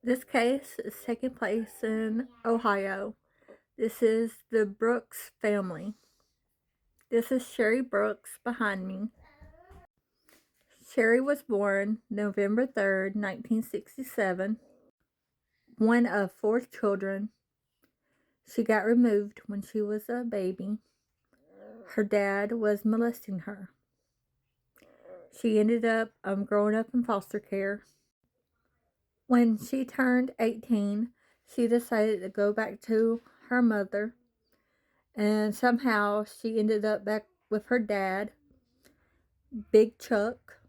This case is taking place in Ohio. This is the Brooks family. This is Sherry Brooks behind me. Sherry was born November 3rd, 1967, one of four children. She got removed when she was a baby. Her dad was molesting her. She ended up growing up in foster care. When she turned 18, she decided to go back to her mother, and somehow she ended up back with her dad, Big Chuck.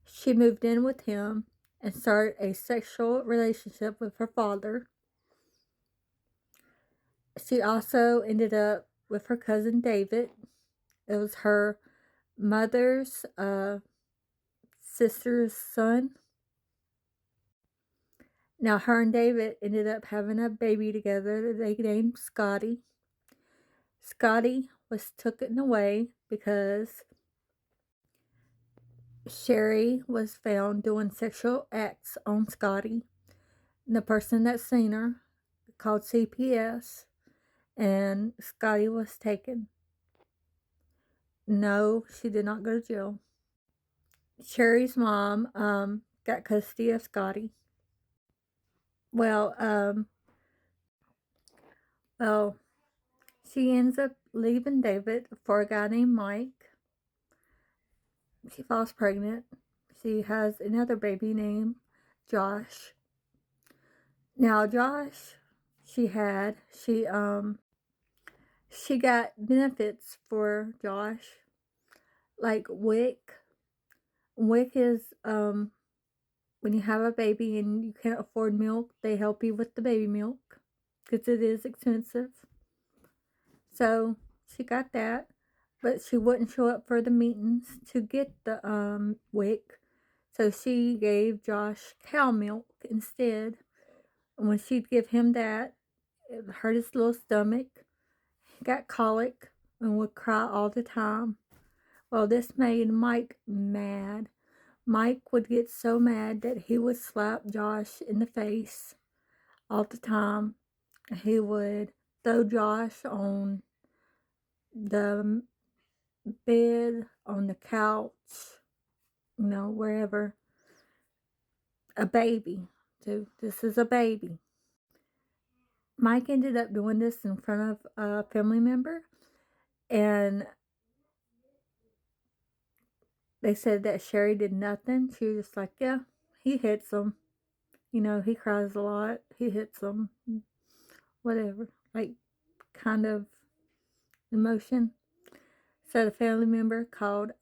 She moved in with him and started a sexual relationship with her father. She also ended up with her cousin David. It was her mother's sister's son. Now, her and David ended up having a baby together that they named Scotty. Scotty was taken away because Sherry was found doing sexual acts on Scotty. And the person that seen her called CPS, and Scotty was taken. No, she did not go to jail. Sherry's mom got custody of Scotty. Well, she ends up leaving David for a guy named Mike. She falls pregnant. She has another baby named Josh. Now, Josh, she got benefits for Josh, like WIC. WIC is when you have a baby and you can't afford milk, they help you with the baby milk because it is expensive. So she got that, but she wouldn't show up for the meetings to get the WIC. So she gave Josh cow milk instead. And when she'd give him that, it hurt his little stomach. He got colic and would cry all the time. Well, this made Mike mad. Mike would get so mad that he would slap Josh in the face all the time. He would throw Josh on the bed, on the couch, wherever. A baby, too. This is a baby. Mike ended up doing this in front of a family member, and they said that Sherry did nothing. She was just like, yeah, he hits him. He cries a lot. He hits him. Whatever. Like, kind of emotion. So the family member called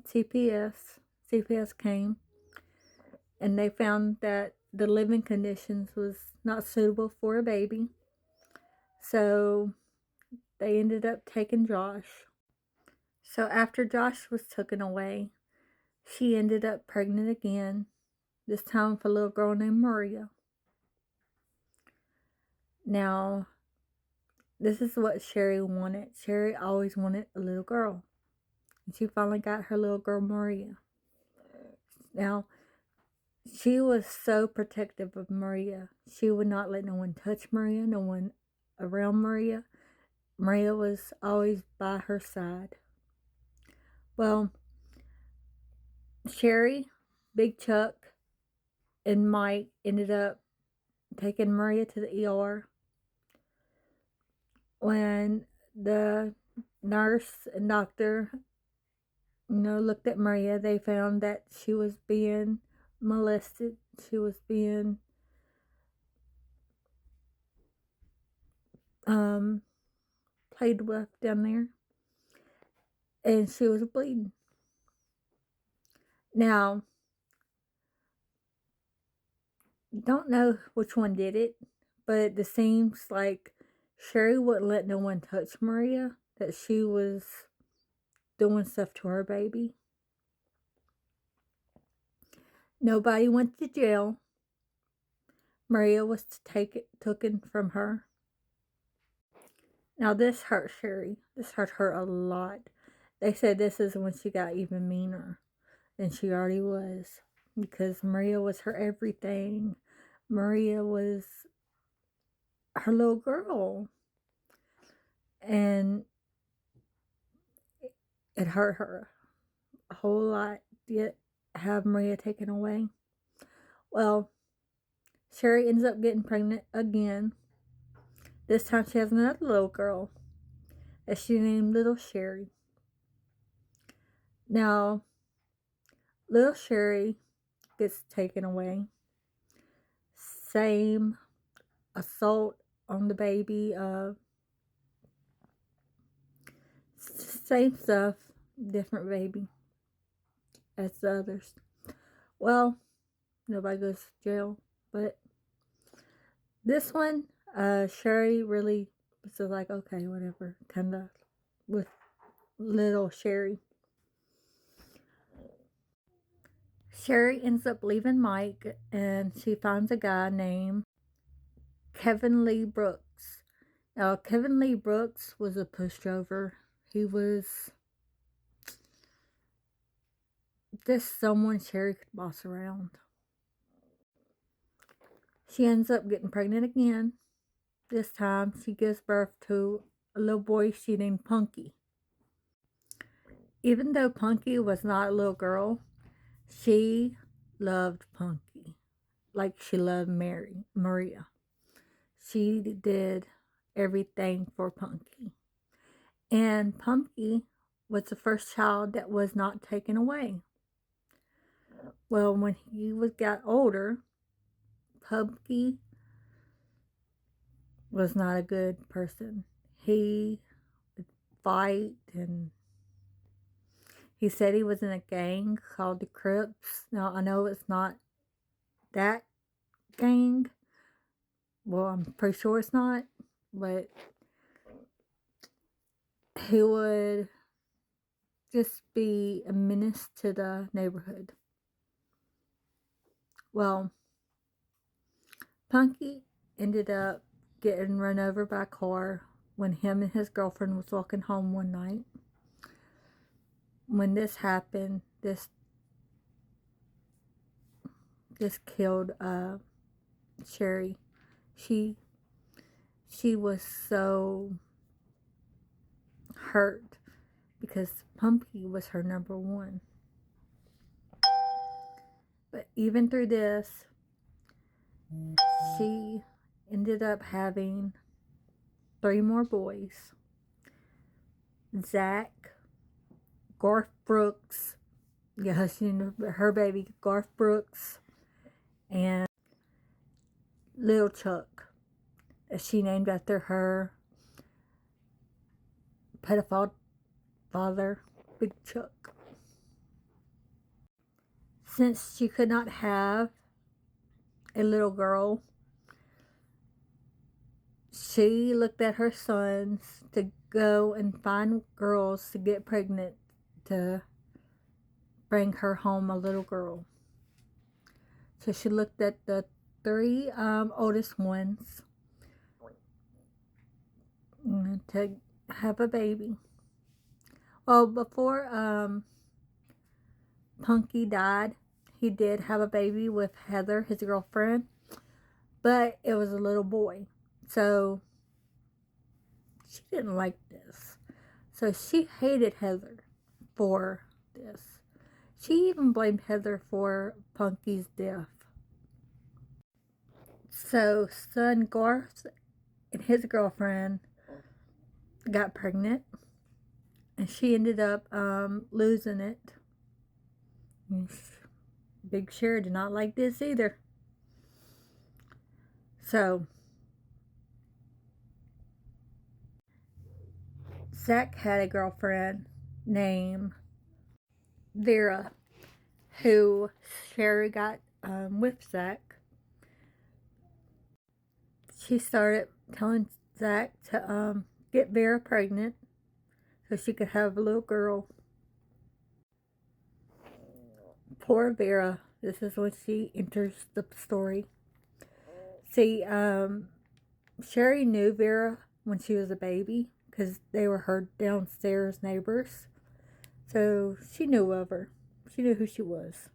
CPS. CPS came, and they found that the living conditions was not suitable for a baby. So they ended up taking Josh. So after Josh was taken away, she ended up pregnant again, this time with a little girl named Maria. Now, this is what Sherry wanted. Sherry always wanted a little girl. And she finally got her little girl, Maria. Now, she was so protective of Maria. She would not let no one touch Maria, no one around Maria. Maria was always by her side. Well, Sherry, Big Chuck, and Mike ended up taking Maria to the ER. When the nurse and doctor, looked at Maria, they found that she was being molested. She was being played with down there, and she was bleeding. Now, don't know which one did it, but it seems like Sherry wouldn't let no one touch Maria, that she was doing stuff to her baby. Nobody went to jail. Maria was taken from her. Now, this hurt Sherry. This hurt her a lot. They said this is when she got even meaner than she already was. because Maria was her everything. Maria was her little girl. And it hurt her a whole lot to have Maria taken away. Well, Sherry ends up getting pregnant again. This time she has another little girl that she named Little Sherry. Now, Little Sherry gets taken away. Same assault on the baby. Same stuff, different baby as the others. Well, nobody goes to jail, but this one, Sherry really was just like, okay, whatever, kind of with Little Sherry. Sherry ends up leaving Mike, and she finds a guy named Kevin Lee Brooks. Now, Kevin Lee Brooks was a pushover. He was just someone Sherry could boss around. She ends up getting pregnant again. This time, she gives birth to a little boy she named Punky. Even though Punky was not a little girl, she loved Punky like she loved Maria. She did everything for Punky. And Punky was the first child that was not taken away. Well, when he got older, Punky was not a good person. He would fight, and he said he was in a gang called the Crips. Now, I know it's not that gang. Well, I'm pretty sure it's not, but he would just be a menace to the neighborhood. Well, Punky ended up getting run over by a car when him and his girlfriend was walking home one night. When this happened, this killed Sherry. She was so hurt because Punky was her number one. But even through this, she ended up having 3 more boys. Zach, Garth Brooks, her baby Garth Brooks, and Little Chuck, that she named after her pedophile father, Big Chuck. Since she could not have a little girl, she looked at her sons to go and find girls to get pregnant to bring her home a little girl. So she looked at the 3 oldest ones to have a baby. Well, before Punky died, he did have a baby with Heather, his girlfriend, but it was a little boy. So she didn't like this. So she hated Heather for this. She even blamed Heather for Punky's death. So son Garth and his girlfriend got pregnant, and she ended up losing it. Big Sherry did not like this either. So Zach had a girlfriend named Vera, who Sherry got with Zach. She started telling Zach to get Vera pregnant so she could have a little girl. Poor Vera. This is when she enters the story. See, Sherry knew Vera when she was a baby because they were her downstairs neighbors. So she knew of her. She knew who she was.